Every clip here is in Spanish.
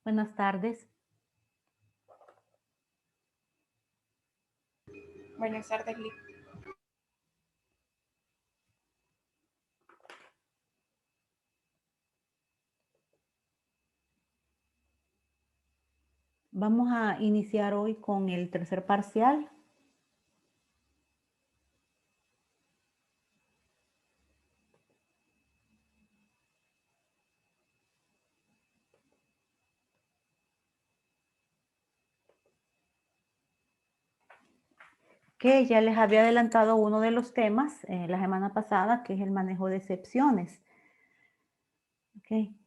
Buenas tardes. Buenas tardes, Liz. Vamos a iniciar hoy con el tercer parcial. Que ya les había adelantado uno de los temas la semana pasada, que es el manejo de excepciones. Okay.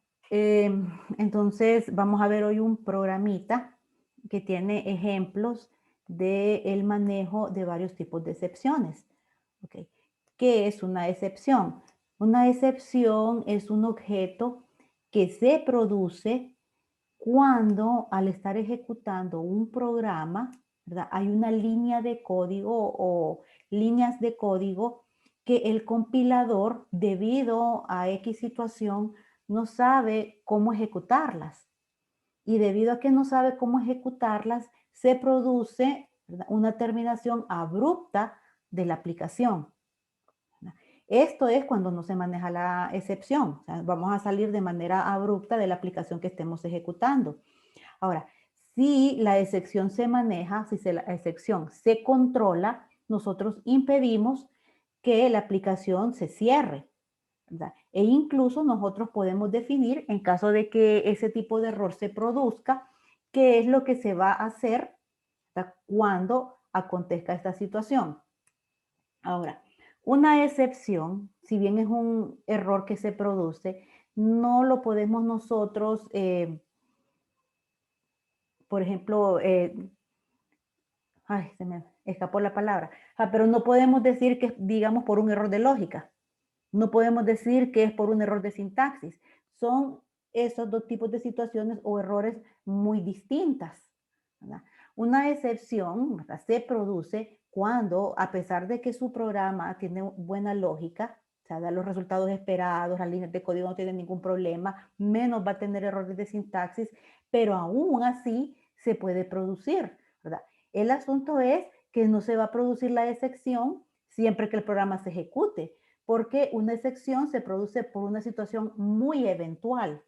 Entonces, vamos a ver hoy un programita que tiene ejemplos del manejo de varios tipos de excepciones. Okay. ¿Qué es una excepción? Una excepción es un objeto que se produce cuando al estar ejecutando un programa, ¿verdad? Hay una línea de código o líneas de código que el compilador, debido a X situación, no sabe cómo ejecutarlas. Y debido a que no sabe cómo ejecutarlas, se produce, ¿verdad?, una terminación abrupta de la aplicación. Esto es cuando no se maneja la excepción. O sea, vamos a salir de manera abrupta de la aplicación que estemos ejecutando. Ahora, si la excepción se maneja, si la excepción se controla, nosotros impedimos que la aplicación se cierre, ¿verdad? E incluso nosotros podemos definir, en caso de que ese tipo de error se produzca, qué es lo que se va a hacer, ¿verdad?, cuando acontezca esta situación. Ahora, una excepción, si bien es un error que se produce, no lo podemos nosotros, por ejemplo, ay, se me escapó la palabra, pero no podemos decir que es, digamos, por un error de lógica. No podemos decir que es por un error de sintaxis. Son esos dos tipos de situaciones o errores muy distintas, ¿verdad? Una excepción, ¿verdad?, se produce cuando, a pesar de que su programa tiene buena lógica, o sea, da los resultados esperados, las líneas de código no tienen ningún problema, menos va a tener errores de sintaxis, pero aún así se puede producir, ¿verdad? El asunto es que no se va a producir la excepción siempre que el programa se ejecute, porque una excepción se produce por una situación muy eventual,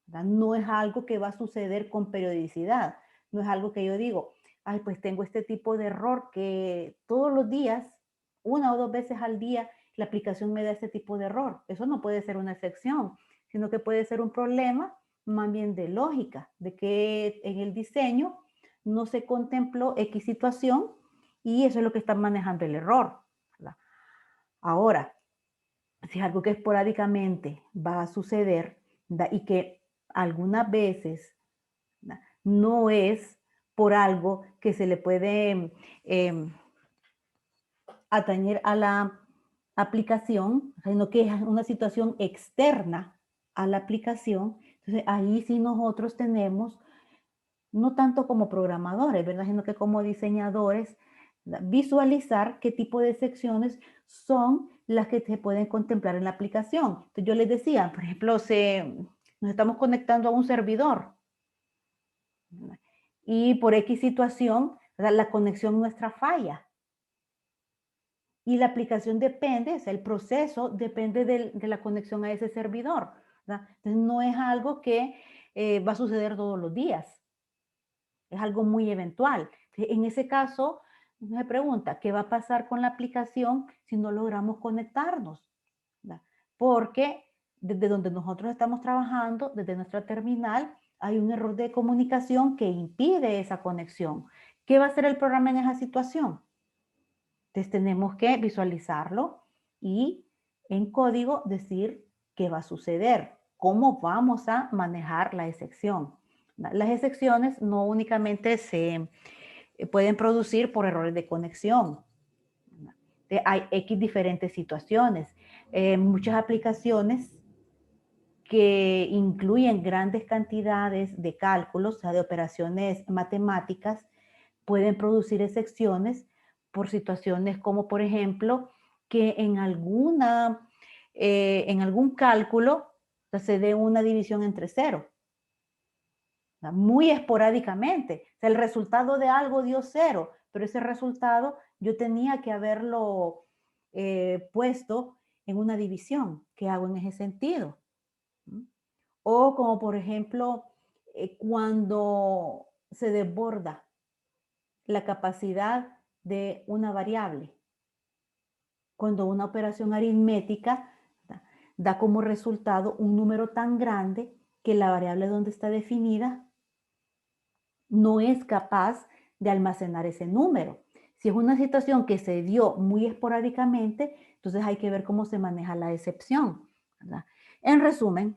¿verdad? No es algo que va a suceder con periodicidad, no es algo que yo digo, ay, pues tengo este tipo de error que todos los días, una o dos veces al día, la aplicación me da este tipo de error. Eso no puede ser una excepción, sino que puede ser un problema más bien de lógica, de que en el diseño no se contempló X situación y eso es lo que está manejando el error, ¿verdad? Ahora, si es algo que esporádicamente va a suceder, ¿verdad?, y que algunas veces, ¿verdad?, no es por algo que se le puede atañer a la aplicación, sino que es una situación externa a la aplicación. Entonces, ahí sí nosotros tenemos, no tanto como programadores, ¿verdad?, sino que como diseñadores, ¿verdad?, visualizar qué tipo de secciones son las que se pueden contemplar en la aplicación. Entonces, yo les decía, por ejemplo, nos estamos conectando a un servidor, ¿verdad?, y por X situación, ¿verdad?, la conexión nuestra falla. Y la aplicación depende, o sea, el proceso depende de la conexión a ese servidor, ¿verdad? Entonces, no es algo que va a suceder todos los días, es algo muy eventual. En ese caso, me pregunta, ¿qué va a pasar con la aplicación si no logramos conectarnos? ¿Verdad? Porque desde donde nosotros estamos trabajando, desde nuestra terminal, hay un error de comunicación que impide esa conexión. ¿Qué va a hacer el programa en esa situación? Entonces tenemos que visualizarlo y en código decir qué va a suceder, cómo vamos a manejar la excepción. Las excepciones no únicamente se pueden producir por errores de conexión. Hay X diferentes situaciones. Muchas aplicaciones que incluyen grandes cantidades de cálculos, o sea, de operaciones matemáticas, pueden producir excepciones por situaciones como, por ejemplo, que en algún cálculo se dé una división entre cero. muy esporádicamente. O sea, el resultado de algo dio 0, pero ese resultado yo tenía que haberlo puesto en una división. ¿Qué hago en ese sentido? ¿Mm? O como por ejemplo, cuando se desborda la capacidad de una variable, cuando una operación aritmética da como resultado un número tan grande que la variable donde está definida no es capaz de almacenar ese número. Si es una situación que se dio muy esporádicamente, entonces hay que ver cómo se maneja la excepción, ¿verdad? En resumen,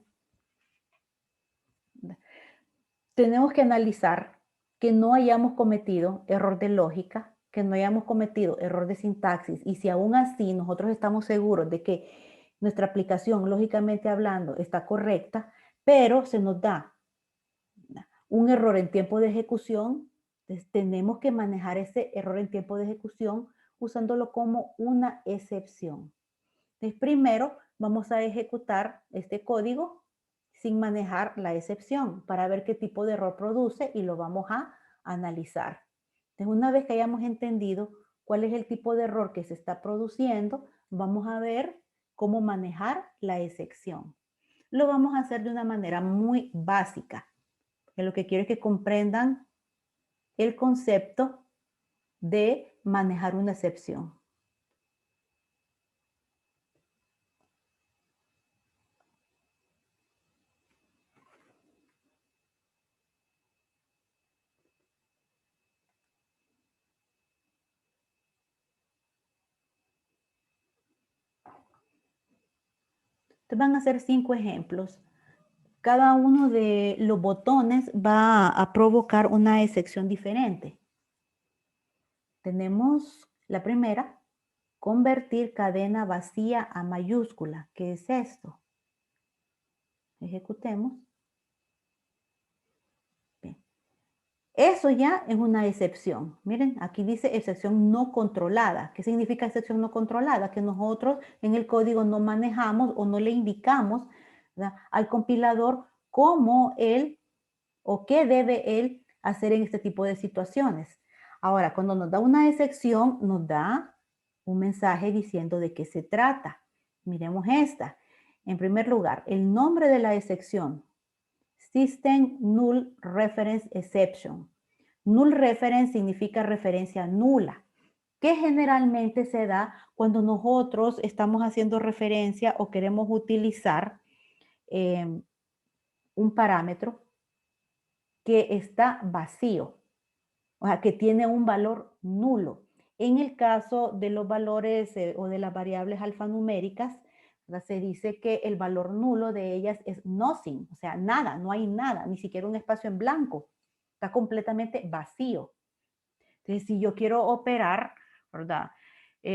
tenemos que analizar que no hayamos cometido error de lógica, que no hayamos cometido error de sintaxis, y si aún así nosotros estamos seguros de que nuestra aplicación, lógicamente hablando, está correcta, pero se nos da un error en tiempo de ejecución, entonces tenemos que manejar ese error en tiempo de ejecución usándolo como una excepción. Entonces, primero vamos a ejecutar este código sin manejar la excepción para ver qué tipo de error produce y lo vamos a analizar. Entonces, una vez que hayamos entendido cuál es el tipo de error que se está produciendo, vamos a ver cómo manejar la excepción. Lo vamos a hacer de una manera muy básica. Lo que quiero es que comprendan el concepto de manejar una excepción. Te van a hacer 5 ejemplos. Cada uno de los botones va a provocar una excepción diferente. Tenemos la primera, convertir cadena vacía a mayúscula. ¿Qué es esto? Ejecutemos. Bien. Eso ya es una excepción. Miren, aquí dice excepción no controlada. ¿Qué significa excepción no controlada? Que nosotros en el código no manejamos o no le indicamos, ¿verdad?, al compilador cómo él o qué debe él hacer en este tipo de situaciones. Ahora, cuando nos da una excepción, nos da un mensaje diciendo de qué se trata. Miremos esta. En primer lugar, el nombre de la excepción. System Null Reference Exception. Null Reference significa referencia nula, que generalmente se da cuando nosotros estamos haciendo referencia o queremos utilizar un parámetro que está vacío, o sea, que tiene un valor nulo. En el caso de los valores o de las variables alfanuméricas, se dice que el valor nulo de ellas es nothing, o sea, nada, no hay nada, ni siquiera un espacio en blanco, está completamente vacío. Entonces, si yo quiero operar, ¿verdad?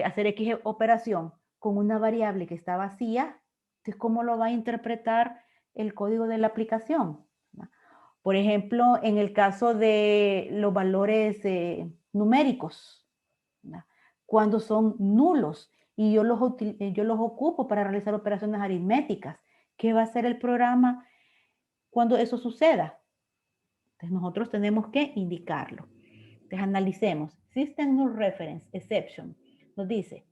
Hacer X operación con una variable que está vacía, entonces, ¿cómo lo va a interpretar el código de la aplicación? Por ejemplo, en el caso de los valores numéricos, ¿verdad?, cuando son nulos y yo los ocupo para realizar operaciones aritméticas, ¿qué va a hacer el programa cuando eso suceda? Entonces nosotros tenemos que indicarlo. Entonces analicemos. System Null Reference Exception nos dice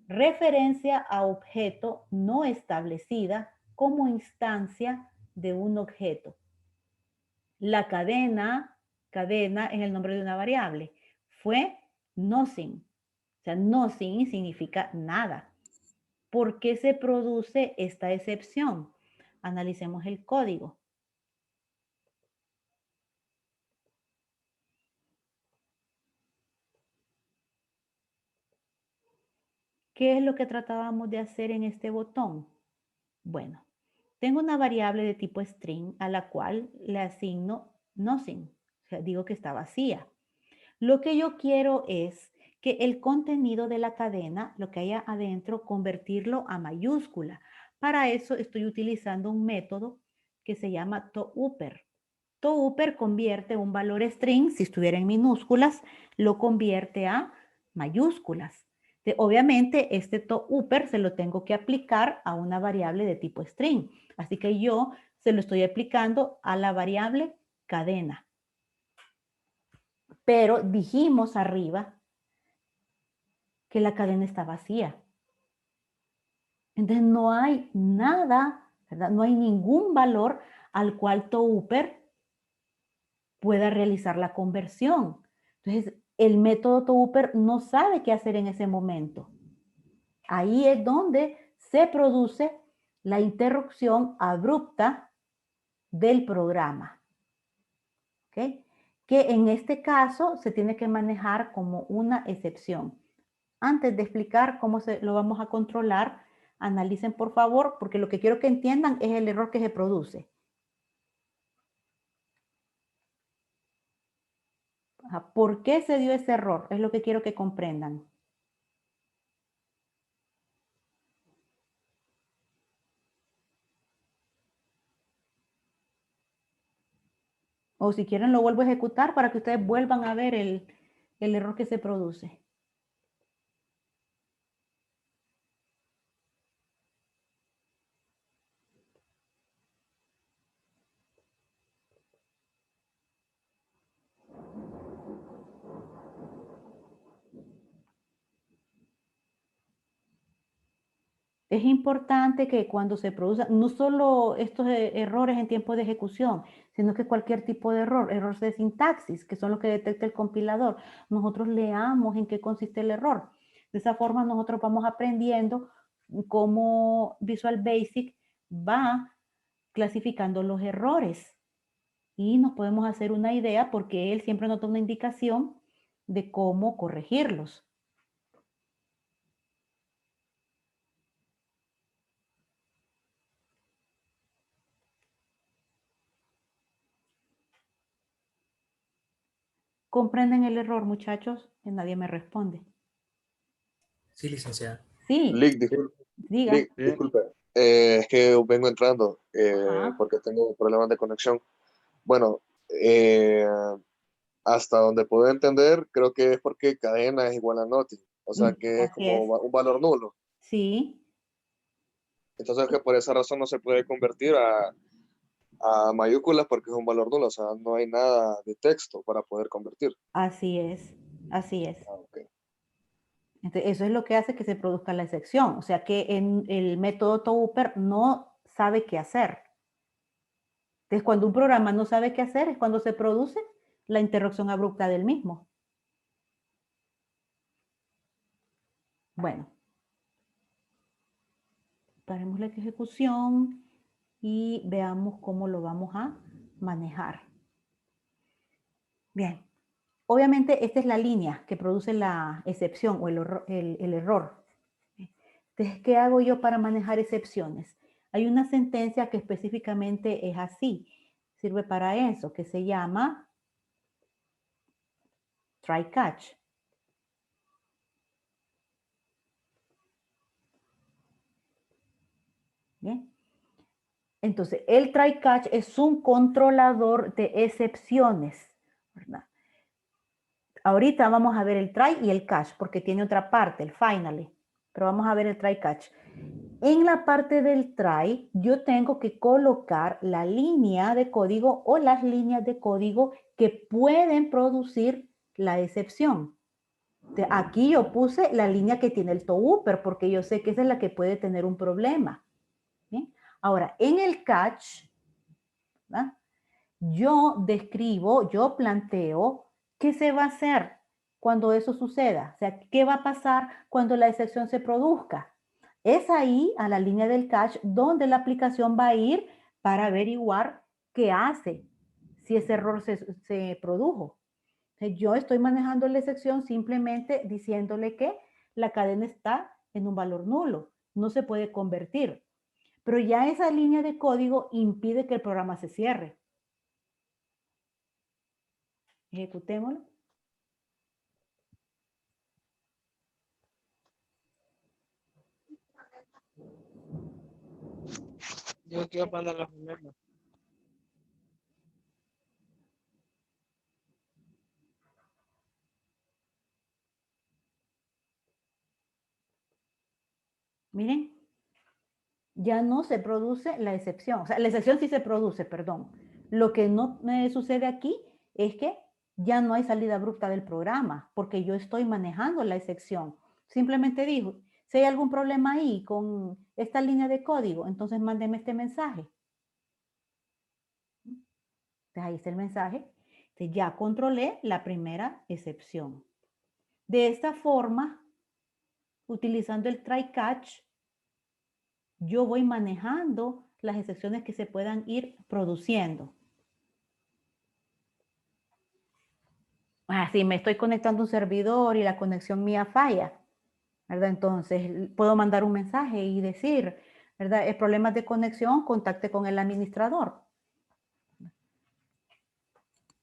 referencia a objeto no establecida como instancia de un objeto. La cadena es el nombre de una variable. Fue nothing. O sea, nothing significa nada. ¿Por qué se produce esta excepción? Analicemos el código. ¿Qué es lo que tratábamos de hacer en este botón? Bueno, tengo una variable de tipo string a la cual le asigno nothing. O sea, digo que está vacía. Lo que yo quiero es que el contenido de la cadena, lo que haya adentro, convertirlo a mayúscula. Para eso estoy utilizando un método que se llama toUper. toUper convierte un valor string, si estuviera en minúsculas, lo convierte a mayúsculas. Obviamente, este toUper se lo tengo que aplicar a una variable de tipo string. Así que yo se lo estoy aplicando a la variable cadena. Pero dijimos arriba que la cadena está vacía. Entonces no hay nada, ¿verdad? No hay ningún valor al cual Toupper pueda realizar la conversión. Entonces el método Toupper no sabe qué hacer en ese momento. Ahí es donde se produce la interrupción abrupta del programa. ¿Okay? Que en este caso se tiene que manejar como una excepción. Antes de explicar cómo lo vamos a controlar, analicen por favor, porque lo que quiero que entiendan es el error que se produce. ¿Por qué se dio ese error? Es lo que quiero que comprendan. O si quieren lo vuelvo a ejecutar para que ustedes vuelvan a ver el error que se produce. Es importante que cuando se produzcan, no solo estos errores en tiempo de ejecución, sino que cualquier tipo de error, errores de sintaxis, que son los que detecta el compilador, nosotros leamos en qué consiste el error. De esa forma nosotros vamos aprendiendo cómo Visual Basic va clasificando los errores y nos podemos hacer una idea porque él siempre nos da una indicación de cómo corregirlos. ¿Comprenden el error, muchachos? Que nadie me responde. Sí, licenciada. Sí. Lick, disculpe. Es que vengo entrando porque tengo problemas de conexión. Bueno, hasta donde puedo entender, creo que es porque cadena es igual a nothing. O sea que es Así como es. un valor nulo. Sí. Entonces que por esa razón no se puede convertir a mayúsculas porque es un valor nulo. O sea, no hay nada de texto para poder convertir. Así es. Así es. Okay. Entonces, eso es lo que hace que se produzca la excepción. O sea que en el método Toupper no sabe qué hacer. Entonces, cuando un programa no sabe qué hacer es cuando se produce la interrupción abrupta del mismo. Bueno, paremos la ejecución y veamos cómo lo vamos a manejar. Bien, obviamente esta es la línea que produce la excepción o el error. Entonces, ¿qué hago yo para manejar excepciones? Hay una sentencia que específicamente es así, sirve para eso, que se llama try catch. ¿Bien? Entonces, el try catch es un controlador de excepciones, ¿verdad? Ahorita vamos a ver el try y el catch, porque tiene otra parte, el finally, pero vamos a ver el try catch. En la parte del try, yo tengo que colocar la línea de código o las líneas de código que pueden producir la excepción. Aquí yo puse la línea que tiene el Toupper porque yo sé que esa es la que puede tener un problema. ¿Bien? Ahora, en el catch, ¿verdad? Yo describo, yo planteo qué se va a hacer cuando eso suceda. O sea, qué va a pasar cuando la excepción se produzca. Es ahí, a la línea del catch, donde la aplicación va a ir para averiguar qué hace si ese error se produjo. Yo estoy manejando la excepción simplemente diciéndole que la cadena está en un valor nulo, no se puede convertir. Pero ya esa línea de código impide que el programa se cierre. Ejecutémoslo. Yo quiero poner los primeros. Miren, ya no se produce la excepción. O sea, la excepción sí se produce, perdón, Lo que no me sucede aquí es que ya no hay salida abrupta del programa porque yo estoy manejando la excepción. Simplemente dijo, si hay algún problema ahí con esta línea de código, entonces mándeme este mensaje. Entonces ahí está el mensaje. Entonces ya controlé la primera excepción. De esta forma, utilizando el try catch, yo voy manejando las excepciones que se puedan ir produciendo. Si me estoy conectando a un servidor y la conexión mía falla, ¿verdad? Entonces puedo mandar un mensaje y decir, ¿verdad? El problema de conexión, contacte con el administrador.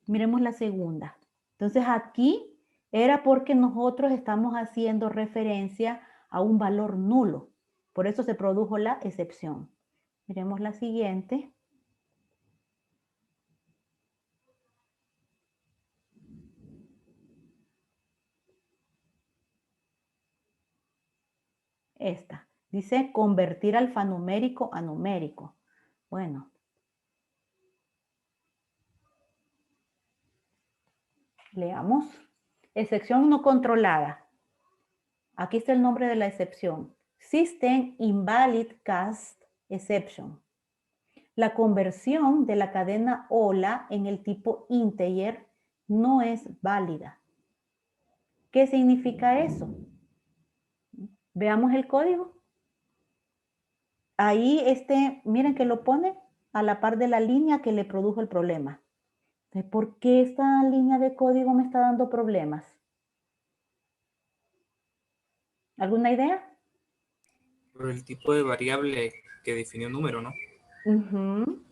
Miremos la segunda. Entonces aquí era porque nosotros estamos haciendo referencia a un valor nulo. Por eso se produjo la excepción. Miremos la siguiente. Esta. Dice convertir alfanumérico a numérico. Bueno. Leamos. Excepción no controlada. Aquí está el nombre de la excepción. System Invalid Cast Exception. La conversión de la cadena hola en el tipo integer no es válida. ¿Qué significa eso? Veamos el código. Ahí miren que lo pone a la par de la línea que le produjo el problema. Entonces, ¿por qué esta línea de código me está dando problemas? ¿Alguna idea? Por el tipo de variable que definió número, ¿no? Uh-huh.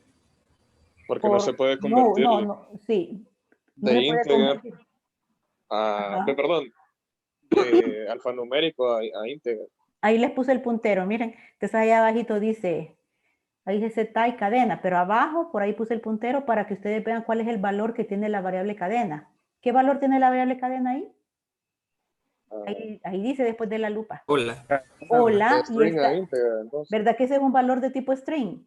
Porque no se puede convertir Sí. No de se puede integer convertir. perdón, de alfanumérico a integer. Ahí les puse el puntero, miren. Entonces ahí abajito dice, ahí dice type cadena, pero abajo por ahí puse el puntero para que ustedes vean cuál es el valor que tiene la variable cadena. ¿Qué valor tiene la variable cadena ahí? Ahí dice después de la lupa. Hola. Hola, De y string a esta, integer, entonces. ¿verdad que ese es un valor de tipo string?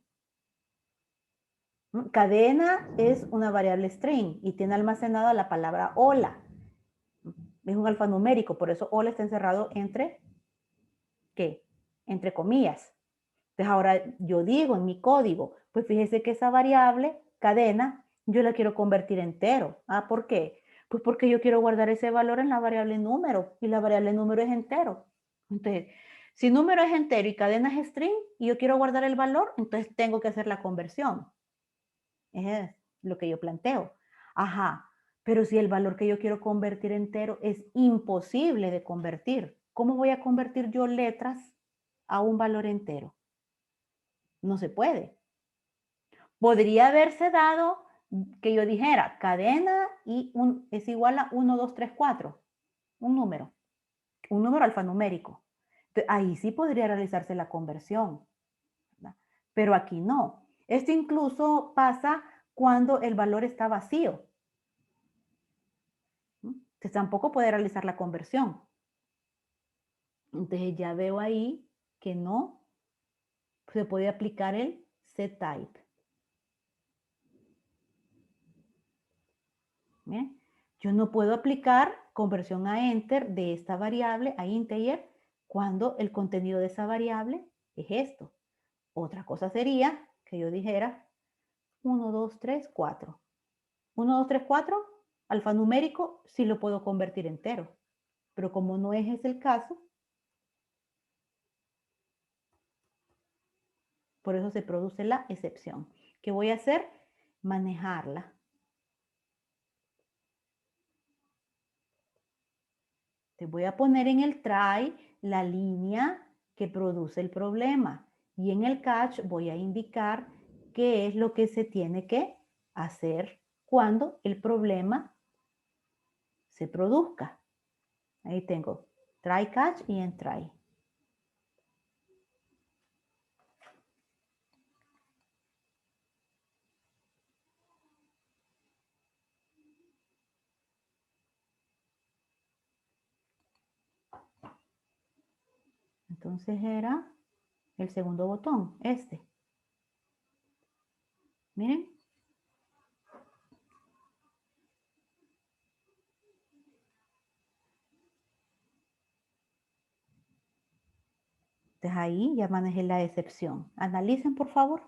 Cadena es una variable string y tiene almacenada la palabra hola. Es un alfanumérico, por eso hola está encerrado entre, ¿qué? Entre comillas. Entonces ahora yo digo en mi código, pues fíjese que esa variable, cadena, yo la quiero convertir entero. ¿Por qué? Pues porque yo quiero guardar ese valor en la variable número y la variable número es entero. Entonces, si número es entero y cadena es string y yo quiero guardar el valor, entonces tengo que hacer la conversión. Es lo que yo planteo. Ajá, pero si el valor que yo quiero convertir entero es imposible de convertir, ¿cómo voy a convertir yo letras a un valor entero? No se puede. Podría haberse dado que yo dijera cadena y es igual a 1, 2, 3, 4. Un número alfanumérico. Entonces, ahí sí podría realizarse la conversión, ¿verdad? Pero aquí no. Esto incluso pasa cuando el valor está vacío. Entonces tampoco puede realizar la conversión. Entonces ya veo ahí que no se puede aplicar el setType. ¿Bien? Yo no puedo aplicar conversión a enter de esta variable a integer cuando el contenido de esa variable es esto. Otra cosa sería que yo dijera 1, 2, 3, 4. 1, 2, 3, 4, alfanumérico, sí lo puedo convertir entero. Pero como no es ese el caso, por eso se produce la excepción. ¿Qué voy a hacer? Manejarla. Te voy a poner en el try la línea que produce el problema y en el catch voy a indicar qué es lo que se tiene que hacer cuando el problema se produzca. Ahí tengo try catch y en try. Entonces era el segundo botón, este. Miren, Entonces ahí ya manejé la excepción. Analicen, por favor.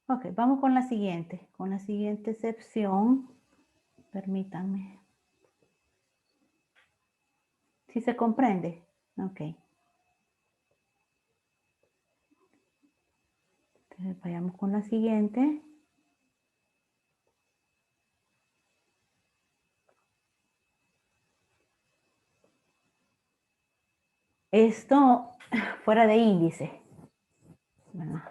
Ok, vamos con la siguiente. Con la siguiente excepción. Permítanme. ¿Sí se comprende? Ok. Entonces vayamos con la siguiente. Esto fuera de índice. Bueno,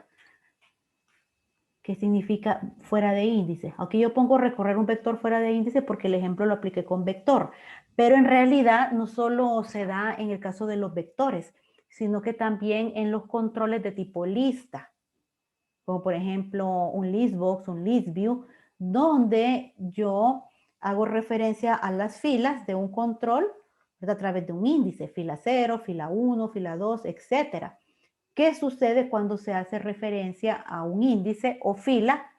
¿qué significa fuera de índice? Aquí yo pongo recorrer un vector fuera de índice porque el ejemplo lo apliqué con vector, pero en realidad no solo se da en el caso de los vectores, sino que también en los controles de tipo lista, como por ejemplo un listbox, un listview, donde yo hago referencia a las filas de un control, ¿verdad? A través de un índice, fila 0, fila 1, fila 2, etcétera. ¿Qué sucede cuando se hace referencia a un índice o fila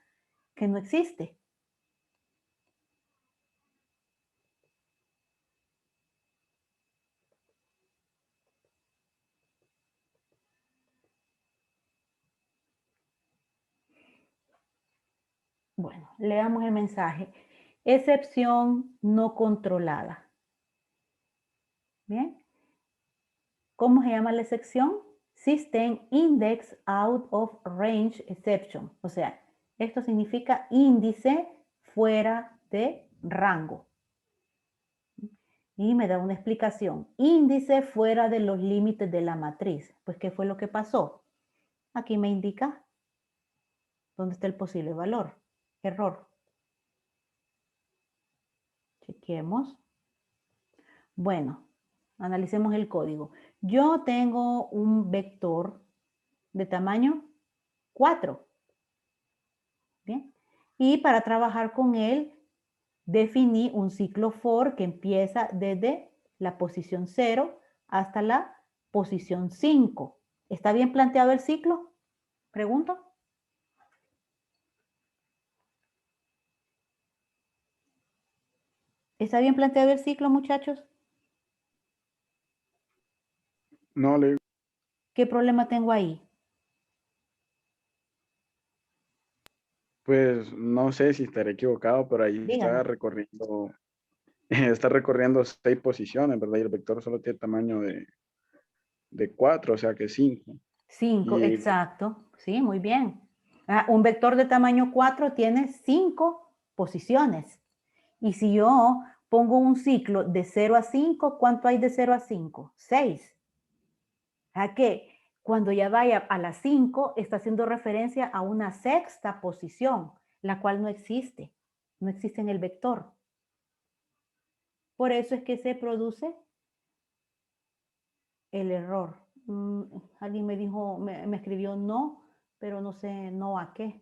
que no existe? Bueno, leamos el mensaje. Excepción no controlada. Bien. ¿Cómo se llama la excepción? System Index Out of Range Exception. O sea, esto significa índice fuera de rango. Y me da una explicación. Índice fuera de los límites de la matriz. Pues, ¿qué fue lo que pasó? Aquí me indica dónde está el posible valor. Error. Chequemos. Bueno, analicemos el código. Yo tengo un vector de tamaño 4. Bien. Y para trabajar con él, definí un ciclo for que empieza desde la posición 0 hasta la posición 5. ¿Está bien planteado el ciclo? Pregunto. ¿Está bien planteado el ciclo, muchachos? No, le ¿Qué problema tengo ahí? pues no sé si estaré equivocado, pero ahí Dígame. está recorriendo 6 posiciones, ¿verdad? Y el vector solo tiene tamaño de 4, o sea que 5. 5, Y exacto. Sí, muy bien. Un vector de tamaño 4 tiene 5 posiciones. Y si yo pongo un ciclo de 0 a 5, ¿cuánto hay de 0 a 5? 6. ¿A qué? Cuando ya vaya a las 5, está haciendo referencia a una sexta posición, la cual no existe. No existe en el vector. Por eso es que se produce el error. Alguien me dijo, me escribió no, pero no sé no a qué.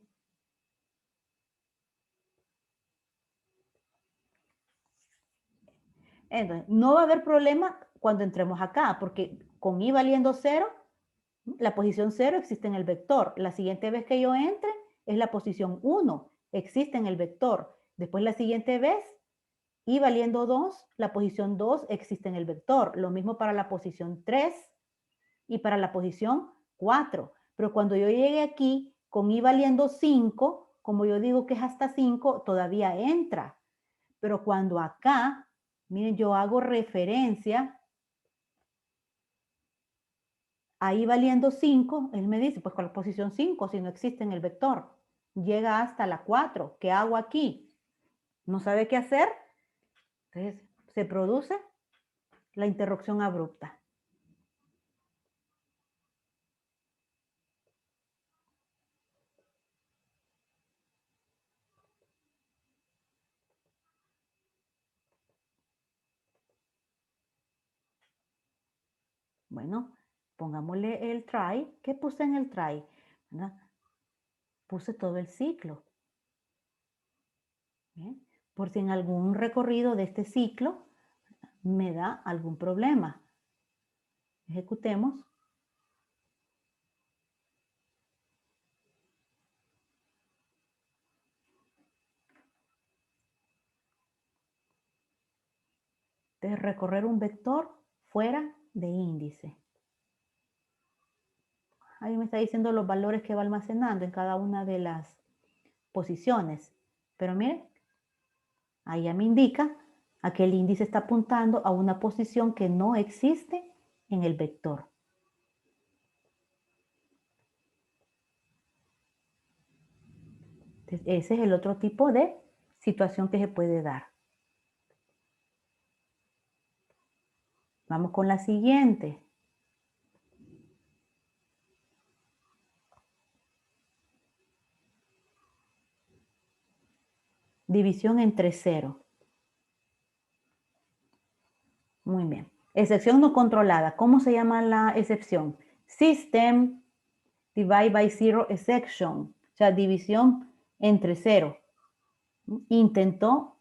Entonces, no va a haber problema cuando entremos acá, porque con i valiendo 0, la posición 0 existe en el vector. La siguiente vez que yo entre es la posición 1, existe en el vector. Después la siguiente vez, i valiendo 2, la posición 2 existe en el vector. Lo mismo para la posición 3 y para la posición 4. Pero cuando yo llegue aquí con i valiendo 5, como yo digo que es hasta 5, todavía entra. Pero cuando acá, miren, yo hago referencia ahí valiendo 5, él me dice, pues con la posición 5, si no existe en el vector, llega hasta la 4. ¿Qué hago aquí? ¿No sabe qué hacer? Entonces, se produce la interrupción abrupta. Bueno, pongámosle el try. ¿Qué puse en el try? ¿Verdad? Puse todo el ciclo. ¿Bien? Por si en algún recorrido de este ciclo me da algún problema. Ejecutemos. De recorrer un vector fuera de índice. Ahí me está diciendo los valores que va almacenando en cada una de las posiciones. Pero miren, ahí ya me indica a que el índice está apuntando a una posición que no existe en el vector. Entonces, ese es el otro tipo de situación que se puede dar. Vamos con la siguiente. División entre cero. Muy bien. Excepción no controlada. ¿Cómo se llama la excepción? System divide by zero exception. O sea, división entre cero. Intentó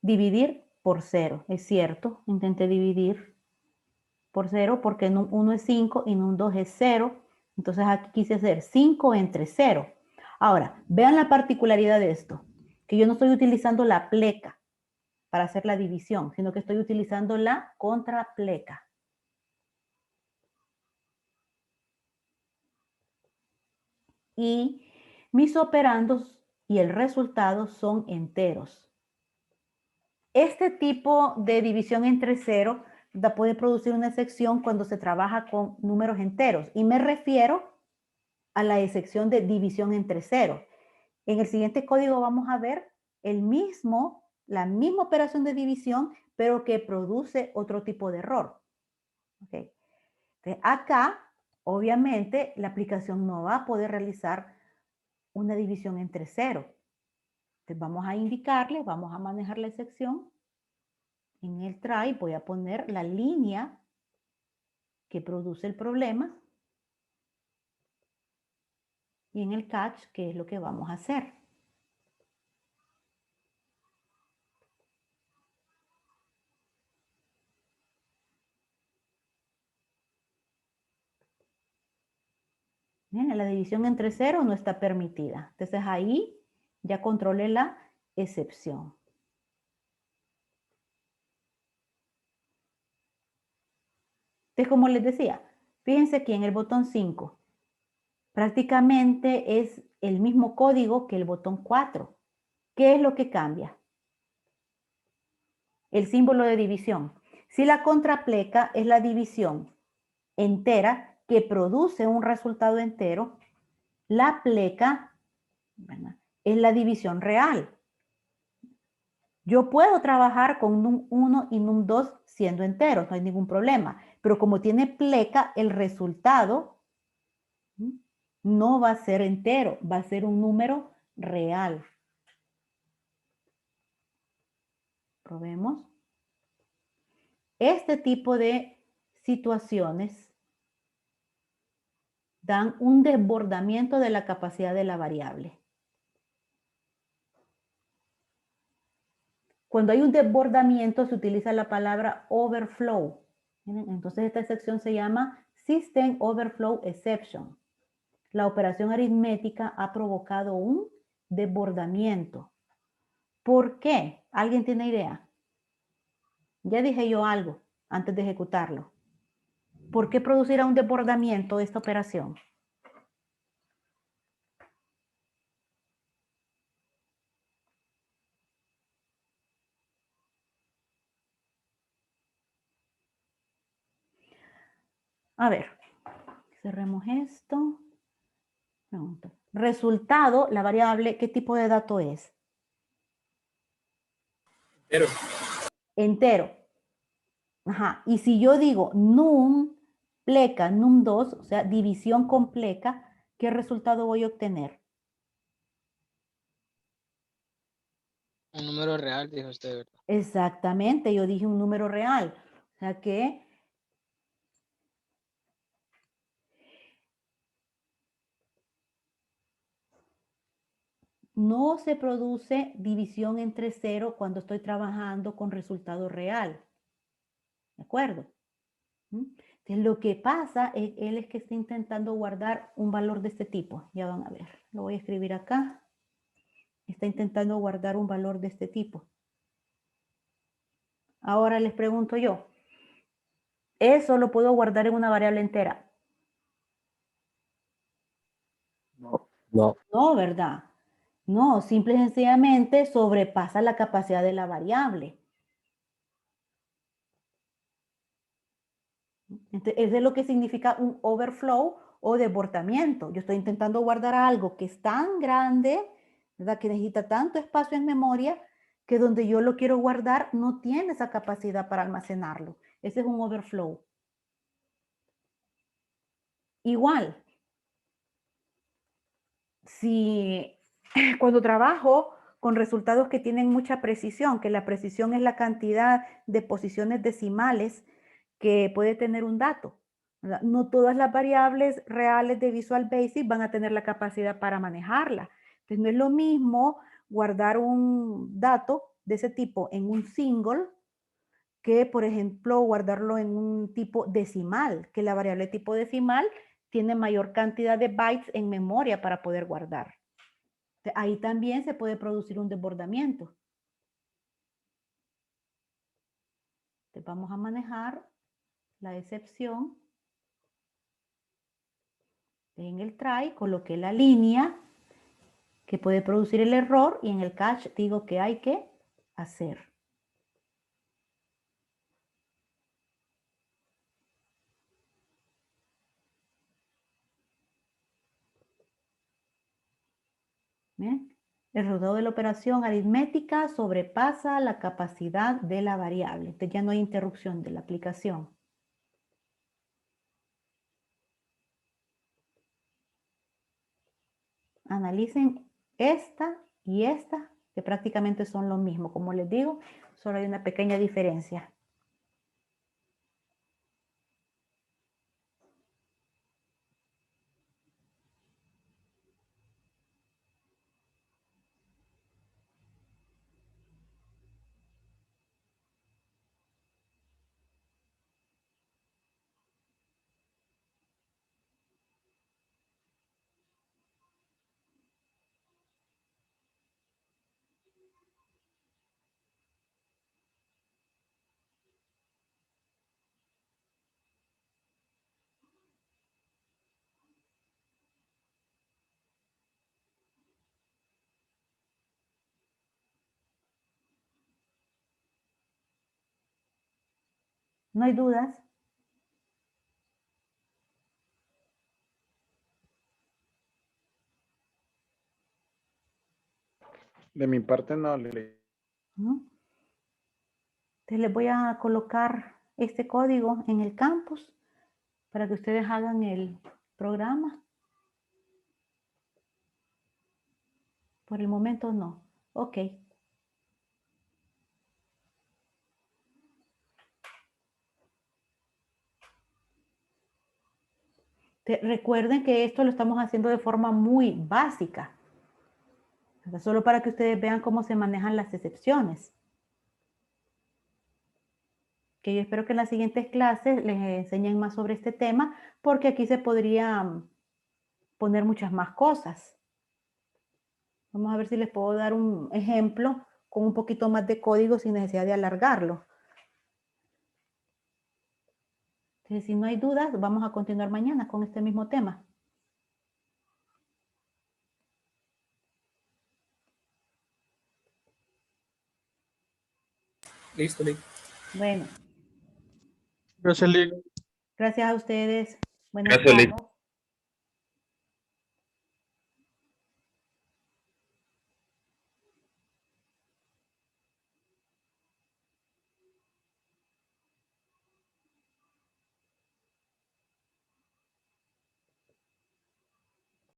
dividir por cero. Es cierto, intenté dividir por cero porque en un 1 es 5 y en un 2 es 0. Entonces aquí quise hacer 5 entre 0. Ahora, vean la particularidad de esto, que yo no estoy utilizando la pleca para hacer la división, sino que estoy utilizando la contrapleca. Y mis operandos y el resultado son enteros. Este tipo de división entre cero puede producir una excepción cuando se trabaja con números enteros. Y me refiero a la excepción de división entre cero. En el siguiente código vamos a ver la misma operación de división, pero que produce otro tipo de error. ¿Okay? Entonces, acá, obviamente, la aplicación no va a poder realizar una división entre cero. Entonces, vamos a indicarle, vamos a manejar la excepción. En el try voy a poner la línea que produce el problema. Y en el catch, ¿qué es lo que vamos a hacer? Bien, la división entre cero no está permitida. Entonces ahí ya controlé la excepción. Entonces, como les decía, fíjense aquí en el botón 5. Prácticamente es el mismo código que el botón 4. ¿Qué es lo que cambia? El símbolo de división. Si la contrapleca es la división entera que produce un resultado entero, la pleca, ¿verdad?, es la división real. Yo puedo trabajar con num 1 y num 2 siendo enteros, no hay ningún problema. Pero como tiene pleca, el resultado no va a ser entero, va a ser un número real. Probemos. Este tipo de situaciones dan un desbordamiento de la capacidad de la variable. Cuando hay un desbordamiento se utiliza la palabra overflow. Entonces esta excepción se llama System Overflow Exception. La operación aritmética ha provocado un desbordamiento. ¿Por qué? ¿Alguien tiene idea? Ya dije yo algo antes de ejecutarlo. ¿Por qué producirá un desbordamiento esta operación? A ver, cerremos esto. Pregunta. Resultado, la variable, ¿qué tipo de dato es? Entero. Entero. Ajá. Y si yo digo num pleca, num 2, o sea, división con pleca, ¿qué resultado voy a obtener? Un número real, dijo usted, ¿verdad? Exactamente, yo dije un número real. O sea que no se produce división entre 0 cuando estoy trabajando con resultado real. ¿De acuerdo? Entonces, lo que pasa es él es que está intentando guardar un valor de este tipo. Ya van a ver. Lo voy a escribir acá. Está intentando guardar un valor de este tipo. Ahora les pregunto yo. ¿Eso lo puedo guardar en una variable entera? No. No, ¿verdad? No, simple y sencillamente sobrepasa la capacidad de la variable. Entonces, eso es lo que significa un overflow o desbordamiento. Yo estoy intentando guardar algo que es tan grande, ¿verdad? Que necesita tanto espacio en memoria, que donde yo lo quiero guardar no tiene esa capacidad para almacenarlo. Ese es un overflow. Igual, si cuando trabajo con resultados que tienen mucha precisión, que la precisión es la cantidad de posiciones decimales que puede tener un dato, ¿verdad? No todas las variables reales de Visual Basic van a tener la capacidad para manejarla. Entonces, no es lo mismo guardar un dato de ese tipo en un single que, por ejemplo, guardarlo en un tipo decimal, que la variable tipo decimal tiene mayor cantidad de bytes en memoria para poder guardar. Ahí también se puede producir un desbordamiento. Entonces vamos a manejar la excepción. En el try coloqué la línea que puede producir el error y en el catch digo que hay que hacer. ¿Bien? El resultado de la operación aritmética sobrepasa la capacidad de la variable. Entonces ya no hay interrupción de la aplicación. Analicen esta y esta, que prácticamente son lo mismo. Como les digo, solo hay una pequeña diferencia. ¿No hay dudas? De mi parte no, Lili. ¿No? Entonces les voy a colocar este código en el campus para que ustedes hagan el programa. Por el momento no. Ok. Recuerden que esto lo estamos haciendo de forma muy básica. Solo para que ustedes vean cómo se manejan las excepciones. Que yo espero que en las siguientes clases les enseñen más sobre este tema, porque aquí se podrían poner muchas más cosas. Vamos a ver si les puedo dar un ejemplo con un poquito más de código sin necesidad de alargarlo. Entonces, si no hay dudas, vamos a continuar mañana con este mismo tema. Listo, Lili. Bueno, Gracias, Lili. gracias a ustedes. Buenas Gracias, Lili. tardes.